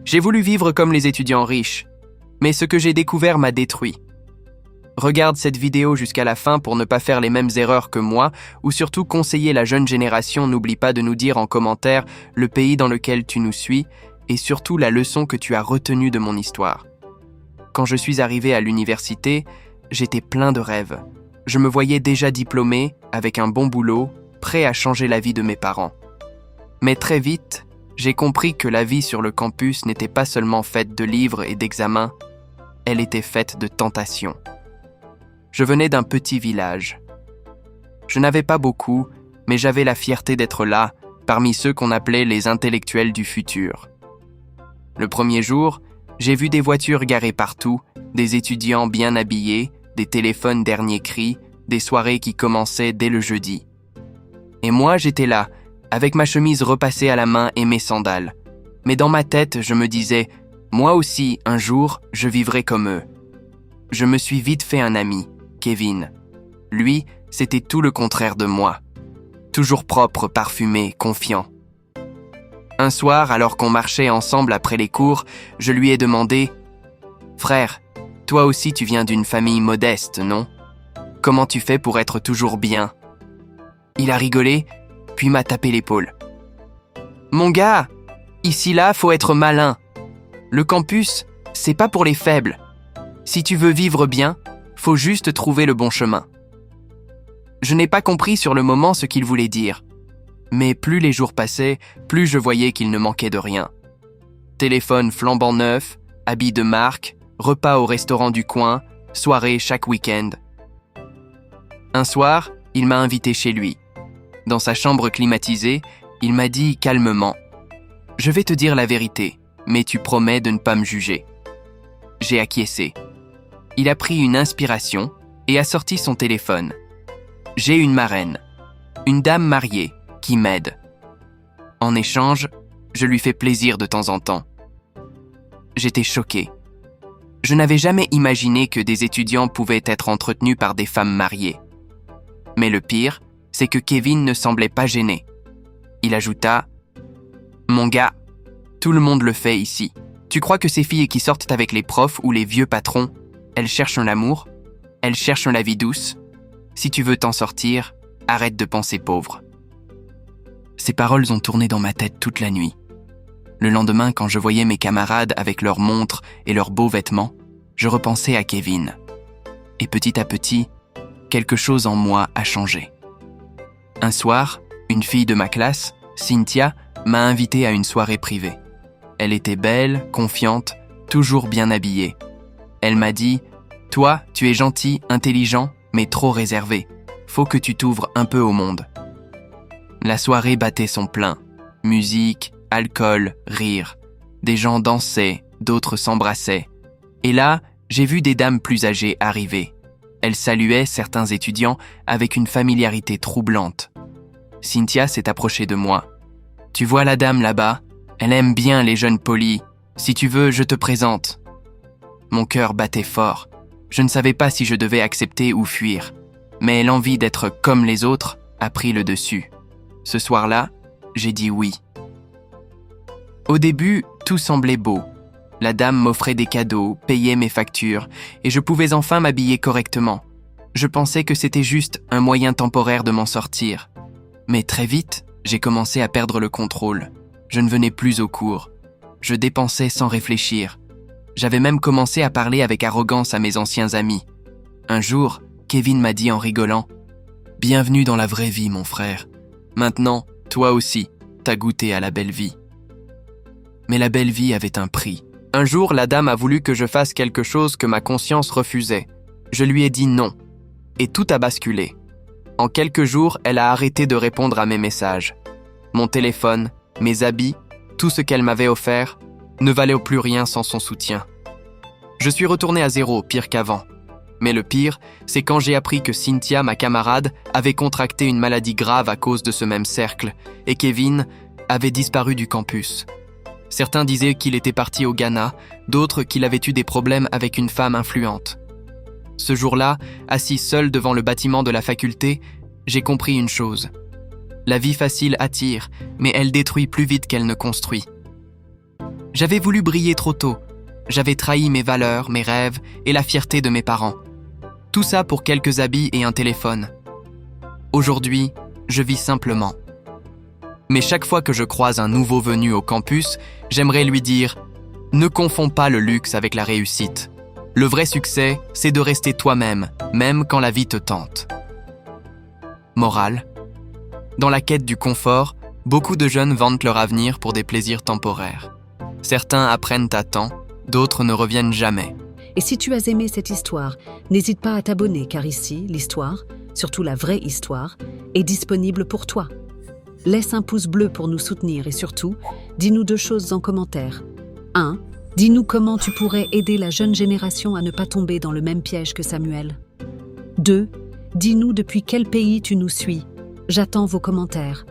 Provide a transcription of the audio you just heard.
J'ai voulu vivre comme les étudiants riches, mais ce que j'ai découvert m'a détruit. Regarde cette vidéo jusqu'à la fin pour ne pas faire les mêmes erreurs que moi, ou surtout conseiller la jeune génération. N'oublie pas de nous dire en commentaire le pays dans lequel tu nous suis et surtout la leçon que tu as retenue de mon histoire. Quand je suis arrivé à l'université, j'étais plein de rêves. Je me voyais déjà diplômé, avec un bon boulot, prêt à changer la vie de mes parents. Mais très vite, j'ai compris que la vie sur le campus n'était pas seulement faite de livres et d'examens, elle était faite de tentations. Je venais d'un petit village. Je n'avais pas beaucoup, mais j'avais la fierté d'être là, parmi ceux qu'on appelait les intellectuels du futur. Le premier jour, j'ai vu des voitures garées partout, des étudiants bien habillés, des téléphones dernier cri, des soirées qui commençaient dès le jeudi. Et moi, j'étais là, avec ma chemise repassée à la main et mes sandales. Mais dans ma tête, je me disais, moi aussi, un jour, je vivrai comme eux. Je me suis vite fait un ami, Kevin. Lui, c'était tout le contraire de moi. Toujours propre, parfumé, confiant. Un soir, alors qu'on marchait ensemble après les cours, je lui ai demandé « Frère, toi aussi tu viens d'une famille modeste, non? Comment tu fais pour être toujours bien ?» Il a rigolé, puis m'a tapé l'épaule. « Mon gars, ici là, faut être malin. Le campus, c'est pas pour les faibles. Si tu veux vivre bien, faut juste trouver le bon chemin. » Je n'ai pas compris sur le moment ce qu'il voulait dire. Mais plus les jours passaient, plus je voyais qu'il ne manquait de rien. Téléphone flambant neuf, habits de marque, repas au restaurant du coin, soirée chaque week-end. Un soir, il m'a invité chez lui. Dans sa chambre climatisée, il m'a dit calmement « Je vais te dire la vérité, mais tu promets de ne pas me juger. » J'ai acquiescé. Il a pris une inspiration et a sorti son téléphone. J'ai une marraine, une dame mariée, qui m'aide. En échange, je lui fais plaisir de temps en temps. J'étais choqué. Je n'avais jamais imaginé que des étudiants pouvaient être entretenus par des femmes mariées. Mais le pire, c'est que Kevin ne semblait pas gêné. Il ajouta « Mon gars, tout le monde le fait ici. Tu crois que ces filles qui sortent avec les profs ou les vieux patrons, elles cherchent l'amour? Elles cherchent la vie douce? Si tu veux t'en sortir, arrête de penser pauvre. » Ces paroles ont tourné dans ma tête toute la nuit. Le lendemain, quand je voyais mes camarades avec leurs montres et leurs beaux vêtements, je repensais à Kevin. Et petit à petit, quelque chose en moi a changé. Un soir, une fille de ma classe, Cynthia, m'a invité à une soirée privée. Elle était belle, confiante, toujours bien habillée. Elle m'a dit « Toi, tu es gentil, intelligent, mais trop réservé. Faut que tu t'ouvres un peu au monde. » La soirée battait son plein. Musique, alcool, rire. Des gens dansaient, d'autres s'embrassaient. Et là, j'ai vu des dames plus âgées arriver. Elles saluaient certains étudiants avec une familiarité troublante. Cynthia s'est approchée de moi. « Tu vois la dame là-bas? Elle aime bien les jeunes polis. Si tu veux, je te présente. » Mon cœur battait fort. Je ne savais pas si je devais accepter ou fuir. Mais l'envie d'être comme les autres a pris le dessus. Ce soir-là, j'ai dit oui. Au début, tout semblait beau. La dame m'offrait des cadeaux, payait mes factures, et je pouvais enfin m'habiller correctement. Je pensais que c'était juste un moyen temporaire de m'en sortir. Mais très vite, j'ai commencé à perdre le contrôle. Je ne venais plus aux cours. Je dépensais sans réfléchir. J'avais même commencé à parler avec arrogance à mes anciens amis. Un jour, Kevin m'a dit en rigolant « Bienvenue dans la vraie vie, mon frère. Maintenant, toi aussi, t'as goûté à la belle vie. » Mais la belle vie avait un prix. Un jour, la dame a voulu que je fasse quelque chose que ma conscience refusait. Je lui ai dit non. Et tout a basculé. En quelques jours, elle a arrêté de répondre à mes messages. Mon téléphone, mes habits, tout ce qu'elle m'avait offert, ne valait plus rien sans son soutien. Je suis retourné à zéro, pire qu'avant. Mais le pire, c'est quand j'ai appris que Cynthia, ma camarade, avait contracté une maladie grave à cause de ce même cercle, et Kevin avait disparu du campus. Certains disaient qu'il était parti au Ghana, d'autres qu'il avait eu des problèmes avec une femme influente. Ce jour-là, assis seul devant le bâtiment de la faculté, j'ai compris une chose. La vie facile attire, mais elle détruit plus vite qu'elle ne construit. J'avais voulu briller trop tôt. J'avais trahi mes valeurs, mes rêves et la fierté de mes parents. Tout ça pour quelques habits et un téléphone. Aujourd'hui, je vis simplement. Mais chaque fois que je croise un nouveau venu au campus, j'aimerais lui dire « Ne confonds pas le luxe avec la réussite. Le vrai succès, c'est de rester toi-même, même quand la vie te tente. » Morale. Dans la quête du confort, beaucoup de jeunes vantent leur avenir pour des plaisirs temporaires. Certains apprennent à temps, d'autres ne reviennent jamais. Et si tu as aimé cette histoire, n'hésite pas à t'abonner car ici, l'histoire, surtout la vraie histoire, est disponible pour toi. Laisse un pouce bleu pour nous soutenir et surtout, dis-nous 2 choses en commentaire. 1. Dis-nous comment tu pourrais aider la jeune génération à ne pas tomber dans le même piège que Samuel. 2. Dis-nous depuis quel pays tu nous suis. J'attends vos commentaires.